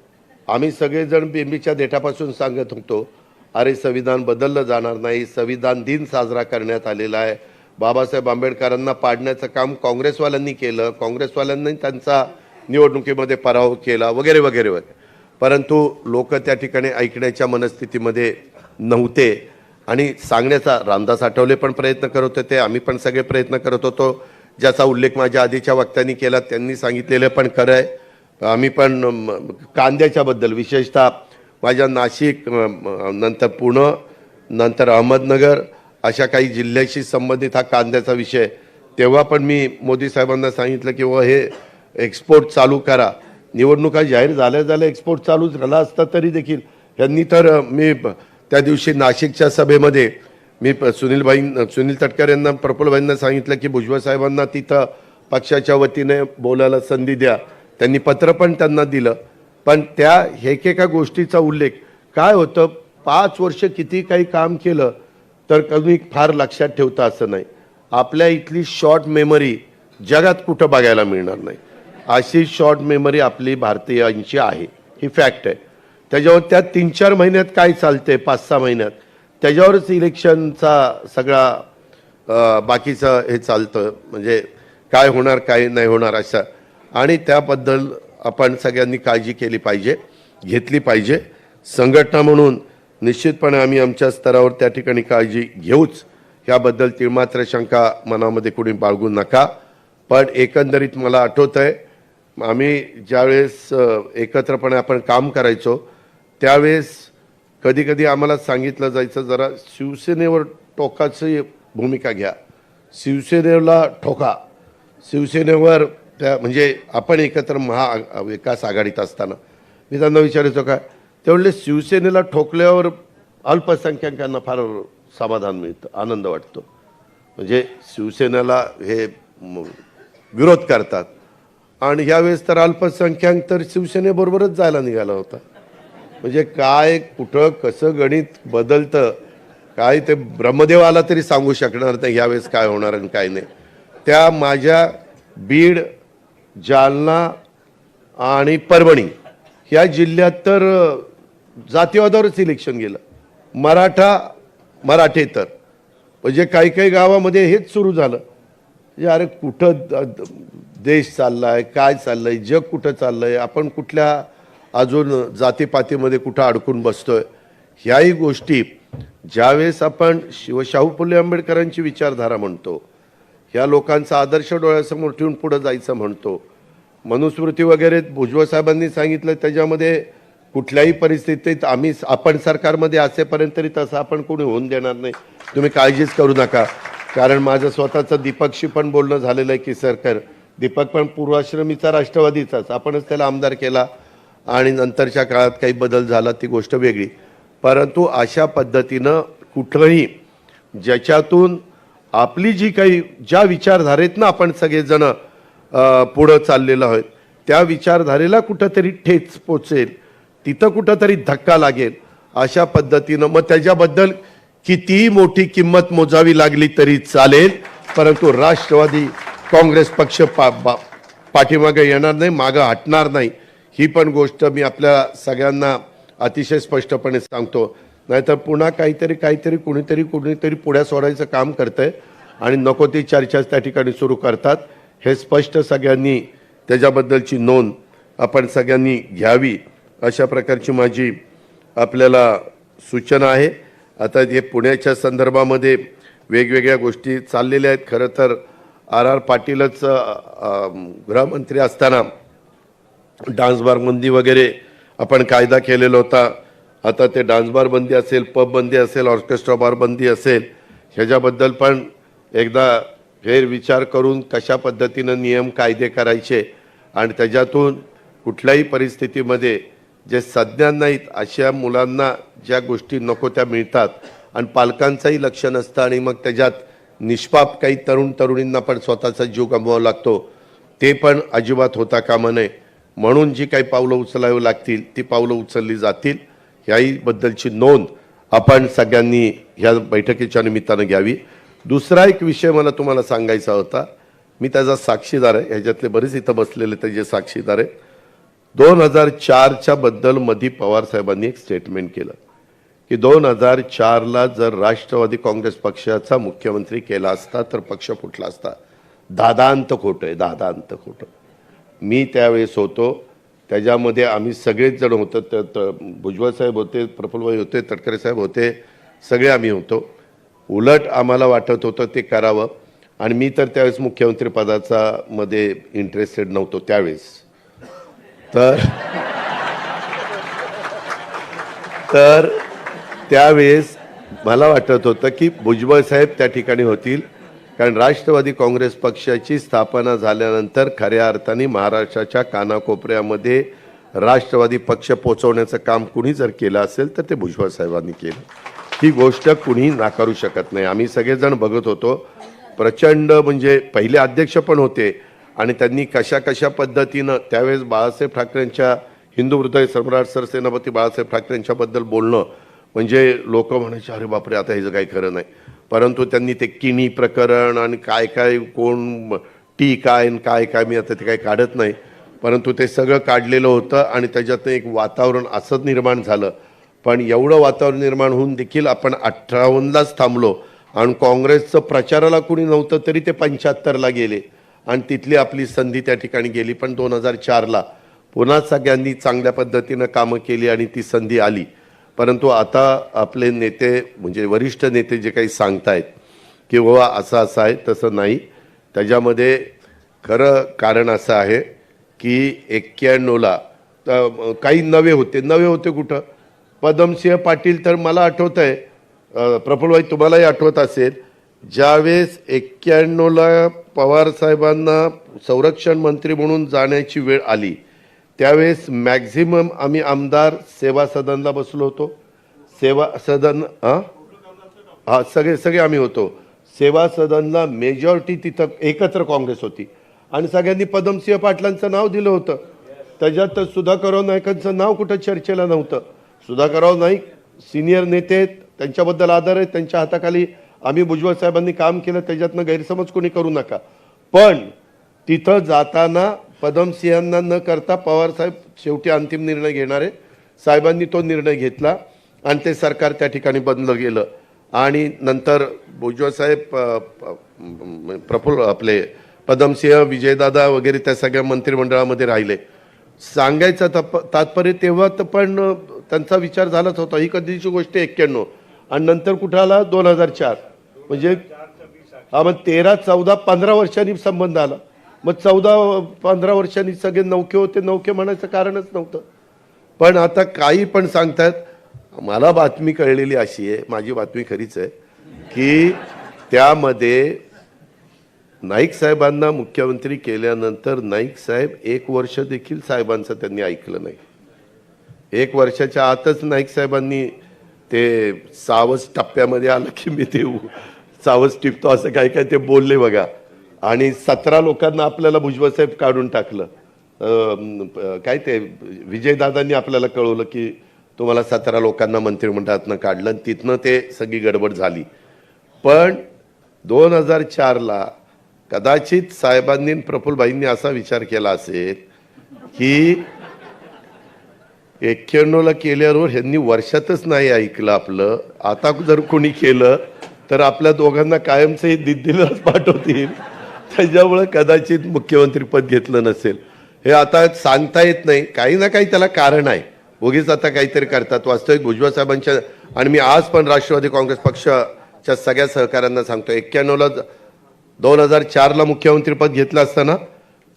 आम्ही सगळेजण बेंबीच्या देठापासून सांगत होतो, अरे संविधान बदललं जाणार नाही, संविधान दिन साजरा करण्यात आलेला आहे. बाबासाहेब आंबेडकरांना पाडण्याचं काम काँग्रेसवाल्यांनी केलं, काँग्रेसवाल्यांनी त्यांचा निवडणुकीमध्ये पराभव केला वगैरे वगैरे वगैरे. परंतु लोक त्या ठिकाणी ऐकण्याच्या मनस्थितीमध्ये नव्हते आणि सांगण्याचा रामदास आठवले पण प्रयत्न करत होते, आम्ही पण सगळे प्रयत्न करत होतो. ज्याचा उल्लेख माझ्या आधीच्या वक्त्यांनी केला, त्यांनी सांगितलेलं पण खरं आहे. आम्ही पण कांद्याच्याबद्दल विशेषतः माझ्या नाशिक, नंतर पुणे, नंतर अहमदनगर अशा काही जिल्ह्याशी संबंधित हा कांद्याचा विषय, तेव्हा पण मी मोदी साहेबांना सांगितलं की हे एक्सपोर्ट चालू करा. निवडणुका जाहीर झाल्या एक्सपोर्ट चालू झाला असता तरी देखील यांनी तर, मी त्या दिवशी नाशिकच्या सभेमध्ये मी सुनील तटकरे यांना, प्रफुल्लभाईंना सांगितलं की भुजबळ साहेबांना तिथं पक्षाच्या वतीने बोलायला संधी द्या. त्यांनी पत्र पण त्यांना दिलं. पण त्या एकेका गोष्टीचा उल्लेख काय होतं, 5 वर्ष किती काही काम केलं तर कधी फार लक्षात ठेवता असं नाही. आपल्या इथली शॉर्ट मेमरी जगात कुठं बघायला मिळणार नाही. अशी शॉर्ट मेमरी आपली भारतीयांची आहे, ही फॅक्ट आहे. त्याच्यावर त्या 3-4 महिन्यात काय चालते, 5-6 महिन्यात त्याच्यावरच इलेक्शनचा सगळा बाकीचं हे चालतं. म्हणजे काय होणार काय नाही होणार असं. आणि त्याबद्दल आपण सगळ्यांनी काळजी केली पाहिजे, घेतली पाहिजे. संघटना म्हणून निश्चितपणे आम्ही आमच्या स्तरावर त्या ठिकाणी काळजी घेऊच, ह्याबद्दल तिळमात्र शंका मनामध्ये कोणी बाळगू नका. पण एकंदरीत मला आठवत आहे, आम्ही ज्यावेळेस एकत्रपणे आपण काम करायचो त्यावेळेस कधी कधी आम्हाला सांगितलं जायचं, जरा शिवसेनेवर टोकाची भूमिका घ्या, शिवसेनेला ठोका, शिवसेनेवर त्या म्हणजे आपण एकत्र महाविकास आघाडीत असताना मी त्यांना विचारायचो काय, ते म्हणले शिवसेनेला ठोकल्यावर अल्पसंख्याकांना फार समाधान मिळतं, आनंद वाटतो. म्हणजे शिवसेनेला हे विरोध करतात आणि यावेळेस तर अल्पसंख्याक तर शिवसेनेबरोबरच जायला निघाला होता. म्हणजे काय कुठं कसं गणित बदलतं काय ते ब्रह्मदेव आला तरी सांगू शकणार नाही यावेळेस काय होणार आणि काय नाही. त्या माझ्या बीड, जालना आणि परभणी ह्या जिल्ह्यात तर जातीवादावरच इलेक्शन गेलं. मराठे तर म्हणजे काही काही गावामध्ये हेच सुरू झालं. म्हणजे अरे कुठं देश चाललाय, काय चाललंय, जग कुठं चाललंय, आपण कुठल्या अजून जातीपातीमध्ये कुठं अडकून बसतोय. ह्याही गोष्टी ज्यावेळेस आपण शाहू फुले आंबेडकरांची विचारधारा म्हणतो, ह्या लोकांचा आदर्श डोळ्यासमोर ठेवून पुढे जायचं म्हणतो, मनुस्मृती वगैरे भुजबळ साहेबांनी सांगितलं, त्याच्यामध्ये कुठल्याही परिस्थितीत आपण सरकारमध्ये असेपर्यंत तरी तसं आपण कोणी होऊन देणार नाही, तुम्ही काळजीच करू नका. कारण माझं स्वतःचं दीपकशी पण बोलणं झालेलं आहे की सरकार, दीपक पण पूर्वाश्रमीचा राष्ट्रवादीचाच, आपणच त्याला आमदार केला आणि नंतरच्या काळात काही बदल झाला ती गोष्ट वेगळी. परंतु अशा पद्धतीनं कुठलंही ज्याच्यातून आपली जी काही ज्या विचारधारेतनं आपण सगळेजण पुढं चाललेलो आहोत त्या विचारधारेला कुठंतरी ठेच पोचेल, तिथं कुठंतरी धक्का लागेल, अशा पद्धतीनं मग त्याच्याबद्दल कितीही मोठी किंमत मोजावी लागली तरी चालेल, परंतु राष्ट्रवादी काँग्रेस पक्ष पाठीमागे येणार नाही, मागं हटणार नाही. ही पण गोष्ट मी आपल्या सगळ्यांना अतिशय स्पष्टपणे सांगतो. नाहीतर पुन्हा काहीतरी कुणीतरी पुढ्या सोडायचं काम करतंय आणि नको ती चर्चा त्या ठिकाणी सुरू करतात. हे स्पष्ट सगळ्यांनी त्याच्याबद्दलची नोंद आपण सगळ्यांनी घ्यावी, अशा प्रकारची माझी आपल्याला सूचना आहे. आता हे पुण्याच्या संदर्भामध्ये वेगवेगळ्या गोष्टी चाललेल्या आहेत. खरं तर आर पाटीलच गृहमंत्री असताना डान्स बार बंदी वगैरे आपण कायदा केलेला होता. आता ते डान्स बार बंदी असेल, पब बंदी असेल, ऑर्केस्ट्रा बार बंदी असेल, ह्याच्याबद्दल पण एकदा फेर विचार करून कशा पद्धतीनं नियम कायदे करायचे आणि त्याच्यातून कुठल्याही परिस्थितीमध्ये जे सज्ञान नाहीत अशा मुलांना ज्या गोष्टी नको त्या मिळतात आणि पालकांचंही लक्ष नसतं आणि मग त्याच्यात निष्पाप काही तरुणींना पण स्वतःचा जीव गमवावा लागतो, ते पण अजिबात होता कामा नये. म्हणून जी काही पावलं उचलावी लागतील ती पावलं उचलली जातील, याही बद्दलची नोंद आपण सगळ्यांनी ह्या बैठकीच्या निमित्तानं घ्यावी. दुसरा एक विषय मला तुम्हाला सांगायचा होता, मी त्याचा साक्षीदार आहे, ह्याच्यातले बरेच इथं बसलेले त्याचे साक्षीदार आहे. 2004च्या बद्दल मधी पवार साहेबांनी एक स्टेटमेंट केलं की 2004ला जर राष्ट्रवादी काँग्रेस पक्षाचा मुख्यमंत्री केला असता तर पक्ष फुटला असता. दादांत खोटं आहे, दादांत खोटं. मी त्यावेळेस होतो, त्याच्यामध्ये आम्ही सगळेच जण होतो, त्यात भुजबळ साहेब होते, प्रफुल्लभाई होते, तटकरे साहेब होते, सगळे आम्ही होतो. उलट आम्हाला वाटत होतं ते करावं आणि मी तर त्यावेळेस मुख्यमंत्री पदाचा मध्ये इंटरेस्टेड नव्हतो त्यावेळेस. तर त्यावेळेस मला वाटत होतं की भुजबळ साहेब त्या ठिकाणी होतील, कारण राष्ट्रवादी काँग्रेस पक्षाची स्थापना झाल्यानंतर खऱ्या अर्थाने महाराष्ट्राच्या कानाकोपऱ्यामध्ये राष्ट्रवादी पक्ष पोचवण्याचं काम कुणी जर केलं असेल तर ते भुजबळ साहेबांनी केलं. ही गोष्ट कुणी नाकारू शकत नाही. आम्ही सगळेजण बघत होतो, प्रचंड म्हणजे पहिले अध्यक्ष पण होते आणि त्यांनी कशा पद्धतीनं त्यावेळेस बाळासाहेब ठाकरेंच्या हिंदू हृदय सम्राट सरसेनापती बाळासाहेब ठाकरेंच्याबद्दल बोलणं म्हणजे लोक म्हणायचे अरे बापरे आता ह्याचं काही खरं नाही. परंतु त्यांनी ते किणी प्रकरण आणि काय कोण टी काय मी आता ते काही काढत नाही, परंतु ते सगळं काढलेलं होतं आणि त्याच्यातनं एक वातावरण असं निर्माण झालं. पण एवढं वातावरण निर्माण होऊन देखील आपण 58लाच थांबलो आणि काँग्रेसचं प्रचाराला कुणी नव्हतं तरी ते 75ला गेले आणि तिथली आपली संधी त्या ठिकाणी गेली. पण 2004ला पुन्हा सगळ्यांनी चांगल्या पद्धतीनं कामं केली आणि ती संधी आली. परंतु आता आपले नेते म्हणजे वरिष्ठ नेते जे काही सांगतायत की बाबा असं आहे तसं नाही, त्याच्यामध्ये खरं कारण असं आहे की 91ला काही नवे होते कुठं, पद्मसिंह पाटील तर मला आठवत आहे, प्रफुल्लभाई तुम्हालाही आठवत असेल, ज्यावेळेस 91ला पवार साहेबांना संरक्षण मंत्री म्हणून जाण्याची वेळ आली त्यावेळेस मॅक्झिमम आम्ही आमदार सेवा सदनला बसलो होतो. सेवा सदन हा सगळे सगळे आम्ही होतो. सेवा सदनला मेजॉरिटी तिथं एकत्र काँग्रेस होती आणि सगळ्यांनी पद्मसिंह पाटलांचं नाव दिलं होतं. त्याच्यात सुधाकरराव नाईकांचं नाव कुठं चर्चेला नव्हतं. सुधाकरराव नाईक सिनियर नेते आहेत, त्यांच्याबद्दल आदर आहे, त्यांच्या हाताखाली आम्ही भुजबळ साहेबांनी काम केलं, त्याच्यातनं गैरसमज कोणी करू नका. पण तिथं जाताना पद्मसिंहांना न करता पवारसाहेब शेवटी अंतिम निर्णय घेणारे साहेबांनी तो निर्णय घेतला आणि ते सरकार त्या ठिकाणी बदललं गेलं. आणि नंतर भुजबळ साहेब प्रफुल्ल आपले पद्मसिंह विजयदादा वगैरे त्या सगळ्या मंत्रिमंडळामध्ये राहिले. सांगायचं तात्पर्य तेव्हा तर पण त्यांचा विचार झालाच होता. ही कधीची गोष्ट 91 आणि नंतर कुठं आला 2004. म्हणजे हा मग 13, 14, 15 वर्षांनी संबंध आला. मग 14-15 वर्षांनी सगळे नौके होते, नौके म्हणायचं कारणच नव्हतं. पण आता काही पण सांगतात. मला बातमी कळलेली अशी आहे, माझी बातमी खरीच आहे, की त्यामध्ये नाईक साहेबांना मुख्यमंत्री केल्यानंतर नाईक साहेब 1 वर्ष देखील साहेबांचं त्यांनी ऐकलं नाही. 1 वर्षाच्या आतच नाईक साहेबांनी ते सावज टप्प्यामध्ये आलं की मी ते सावज टिपतो असं काय काय ते बोलले बघा. आणि 17 लोकांना आपल्याला भुजबळ साहेब काढून टाकलं. काय ते विजयदादांनी आपल्याला कळवलं की तुम्हाला 17 लोकांना मंत्रिमंडळातनं काढलं आणि तिथनं ते सगळी गडबड झाली. पण 2004ला कदाचित साहेबांनी प्रफुल्लभाईंनी असा विचार केला असेल की 91ला केल्यावर ह्यांनी वर्षातच नाही ऐकलं आपलं, आता जर कोणी केलं तर आपल्या दोघांना कायमचं हे दिल्लीलाच पाठवतील, त्याच्यामुळे कदाचित मुख्यमंत्रीपद घेतलं नसेल. हे आता सांगता येत नाही, काही ना काही त्याला कारण आहे. उगीच आता काहीतरी करतात. वास्तविक भुजबळ साहेबांच्या आणि मी आज पण राष्ट्रवादी काँग्रेस पक्षाच्या सगळ्या सहकाऱ्यांना सांगतो, 91ला 2004ला मुख्यमंत्रीपद घेतलं असताना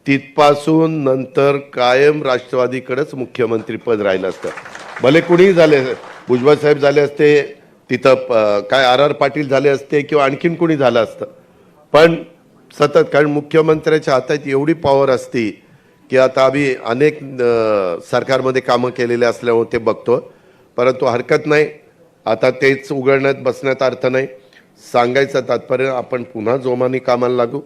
तिथपासून नंतर कायम राष्ट्रवादीकडेच मुख्यमंत्रीपद राहिलं असतं. भले कुणीही झाले, भुजबळ साहेब झाले असते, तिथं काय RR पाटील झाले असते किंवा आणखीन कुणी झालं असतं. पण सतत, कारण मुख्यमंत्र्याच्या हातात एवढी पॉवर असती की आता आम्ही अनेक सरकारमध्ये कामं केलेले असल्यामुळे ते बघतो. परंतु हरकत नाही, आता तेच उघडण्यात बसण्यात अर्थ नाही. सांगायचं तात्पर्य आपण पुन्हा जोमाने कामाला लागू.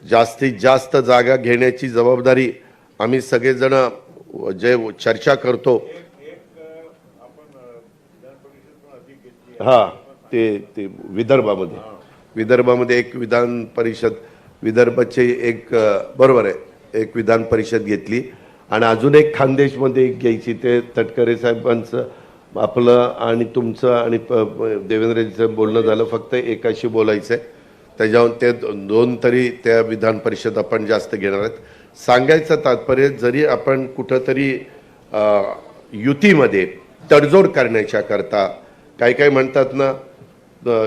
जास्तीत जास्त जागा घेण्याची जबाबदारी आम्ही सगळेजण जे चर्चा करतो. हा ते विदर्भामध्ये एक विधान परिषद, विदर्भाचे एक बरोबर आहे, एक विधान परिषद घेतली आणि अजून एक खानदेशमध्ये एक घ्यायची. ते तटकरे साहेबांचं आपलं आणि तुमचं आणि देवेंद्रजीचं बोलणं झालं. फक्त एकाशी बोलायचं आहे, त्याच्यावर ते 2 तरी त्या विधान परिषद आपण जास्त घेणार आहेत. सांगायचं तात्पर्य, जरी आपण कुठंतरी युतीमध्ये तडजोड करण्याच्या करता काही म्हणतात ना,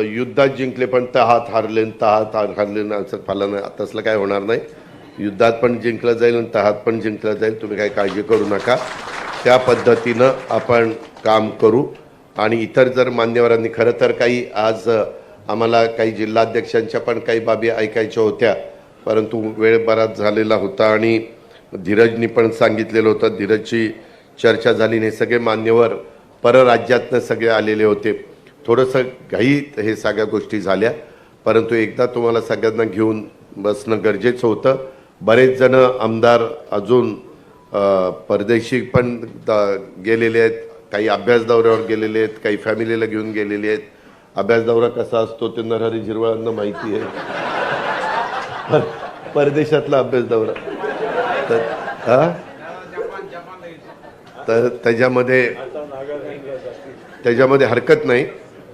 युद्धात जिंकले पण तहात हारले असं फलानं, तसलं काय होणार नाही. युद्धात पण जिंकलं जाईल आणि तहात पण जिंकलं जाईल. तुम्ही काही काळजी करू नका. त्या पद्धतीनं आपण काम करू. आणि इतर जर मान्यवरांनी, खरं तर काही आज आम्हाला काही जिल्हाध्यक्षांच्या पण काही बाबी ऐकायच्या होत्या, परंतु वेळ बराच झालेला होता आणि धीरजनी पण सांगितलेलं होतं, धीरजची चर्चा झाली नाही. सगळे मान्यवर परराज्यातनं सगळे आलेले होते. थोडंसं घाईत हे सगळ्या गोष्टी झाल्या, परंतु एकदा तुम्हाला सगळ्यांना घेऊन बसणं गरजेचं होतं. बरेच जण आमदार अजून परदेशी पण गेलेले आहेत, काही अभ्यास दौऱ्यावर गेलेले आहेत, काही फॅमिलीला घेऊन गेलेले आहेत. अभ्यास दौरा कसा असतो ते नरहरी झिरवळांना माहिती आहे. परदेशातला अभ्यास दौरा तर त्याच्यामध्ये हरकत नाही.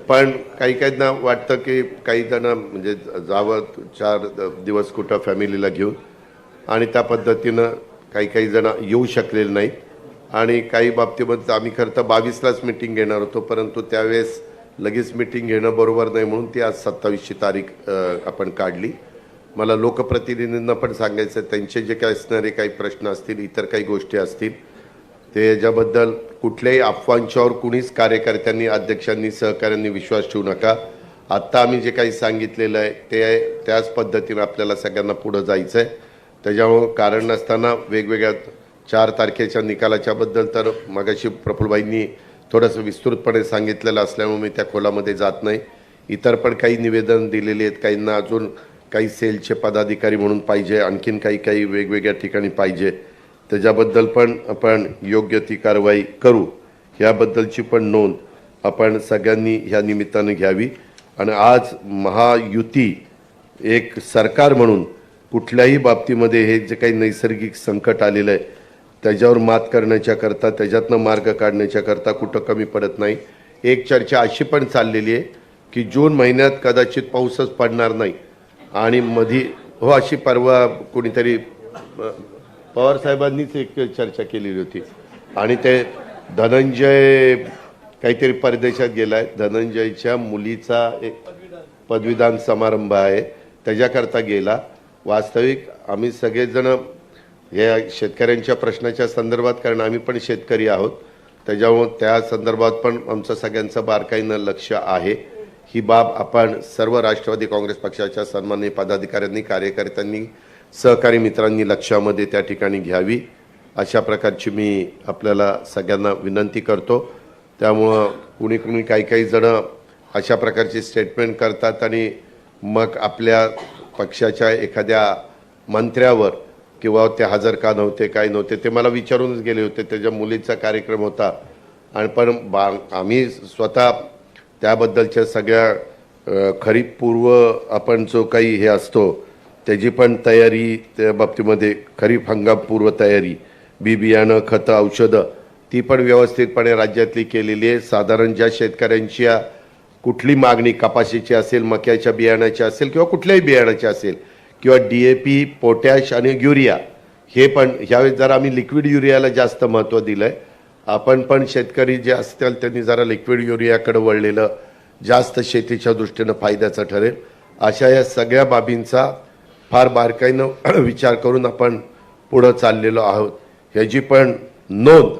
पण काहींना वाटतं की काही जण म्हणजे जावं 4 दिवस कुठं फॅमिलीला घेऊन, आणि त्या पद्धतीनं काही जण येऊ शकलेले नाहीत. आणि काही बाबतीमध्ये आम्ही खरं तर 22लाच मीटिंग घेणार होतो, परंतु त्यावेळेस लगेच मीटिंग घेणं बरोबर नाही म्हणून ती आज 27ची तारीख आपण काढली. मला लोकप्रतिनिधींना पण सांगायचं, त्यांचे जे काही असणारे काही प्रश्न असतील, इतर काही गोष्टी असतील, ते याच्याबद्दल कुठल्याही अफवांच्यावर कुणीच कार्यकर्त्यांनी, अध्यक्षांनी, सहकाऱ्यांनी विश्वास ठेवू नका. आत्ता आम्ही जे काही सांगितलेलं आहे ते त्याच पद्धतीनं आपल्याला सगळ्यांना पुढं जायचं आहे. त्याच्यामुळं कारण नसताना वेगवेगळ्या 4 तारखेच्या निकालाच्या बद्दल तर मगाशी प्रफुल्लभाईंनी थोडंसं विस्तृतपणे सांगितलेलं असल्यामुळे मी त्या खोलामध्ये जात नाही. इतर पण काही निवेदन दिलेले आहेत, काहींना अजून काही सेलचे पदाधिकारी म्हणून पाहिजे, आणखीन काही वेगवेगळ्या ठिकाणी पाहिजे, त्याच्याबद्दल पण आपण योग्य ती कारवाई करू. ह्याबद्दलची पण नोंद आपण सगळ्यांनी ह्या निमित्तानं घ्यावी. आणि आज महायुती एक सरकार म्हणून कुठल्याही बाबतीमध्ये हे जे काही नैसर्गिक संकट आलेलं आहे त्याच्यावर मात करण्याच्या करता, त्याच्यातनं मार्ग काढण्याच्या करता कुठं कमी पडत नाही. एक चर्चा अशी पण चाललेली आहे की जून महिन्यात कदाचित पाऊसच पडणार नाही आणि मधी अशी परवा कोणीतरी पवार साहेबांनीच एक चर्चा केलेली होती आणि ते धनंजय काहीतरी परदेशात गेलाय, धनंजयच्या मुलीचा एक पदवीदान समारंभ आहे, त्याच्याकरता गेला. वास्तविक आम्ही सगळेजण या शेतकऱ्यांच्या प्रश्नाच्या संदर्भात, कारण आम्ही पण शेतकरी आहोत, त्याच्यामुळे त्या संदर्भात पण आमचं सगळ्यांचं बारकाईनं लक्ष आहे. ही बाब आपण सर्व राष्ट्रवादी काँग्रेस पक्षाच्या सन्माननीय पदाधिकाऱ्यांनी, कार्यकर्त्यांनी, सहकारी मित्रांनी लक्षामध्ये त्या ठिकाणी घ्यावी, अशा प्रकारची मी आपल्याला सगळ्यांना विनंती करतो. त्यामुळं कुणी काही जण अशा प्रकारची स्टेटमेंट करतात आणि मग आपल्या पक्षाच्या एखाद्या मंत्र्यावर किंवा ते हजर का नव्हते, काय नव्हते, ते मला विचारूनच गेले होते. त्याच्या मुलीचा कार्यक्रम होता आणि पण आम्ही स्वतः त्याबद्दलच्या सगळ्या खरीपपूर्व आपण जो काही हे असतो त्याची पण तयारी, त्या बाबतीमध्ये खरीप हंगामपूर्व तयारी, बियाणं, खतं, औषधं ती पण व्यवस्थितपणे राज्यातली केलेली आहे. साधारण ज्या शेतकऱ्यांची कुठली मागणी कपाशीची असेल, मक्याच्या बियाण्याची असेल किंवा कुठल्याही बियाण्याची असेल किंवा DAP, पोटॅश आणि युरिया, हे पण ह्यावेळेस जरा आम्ही लिक्विड युरियाला जास्त महत्त्व दिलं आहे. आपण पण शेतकरी जे असतील त्यांनी जरा लिक्विड युरियाकडे वळलेलं जास्त शेतीच्या दृष्टीनं फायद्याचं ठरेल. अशा या सगळ्या बाबींचा फार बारकाईनं विचार करून आपण पुढं चाललेलो आहोत. ह्याची पण नोंद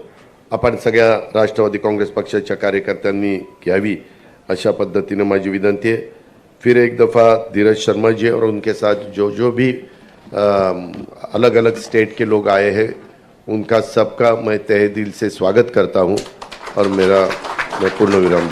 आपण सगळ्या राष्ट्रवादी काँग्रेस पक्षाच्या कार्यकर्त्यांनी घ्यावी, अशा पद्धतीने माझी विनंती है. फिर एक दफ़ा धीरज शर्मा जी और उनके साथ जो भी अलग अलग स्टेट के लोग आए हैं उनका सबका मैं तहे दिल से स्वागत करता हूं और मैं पूर्ण विराम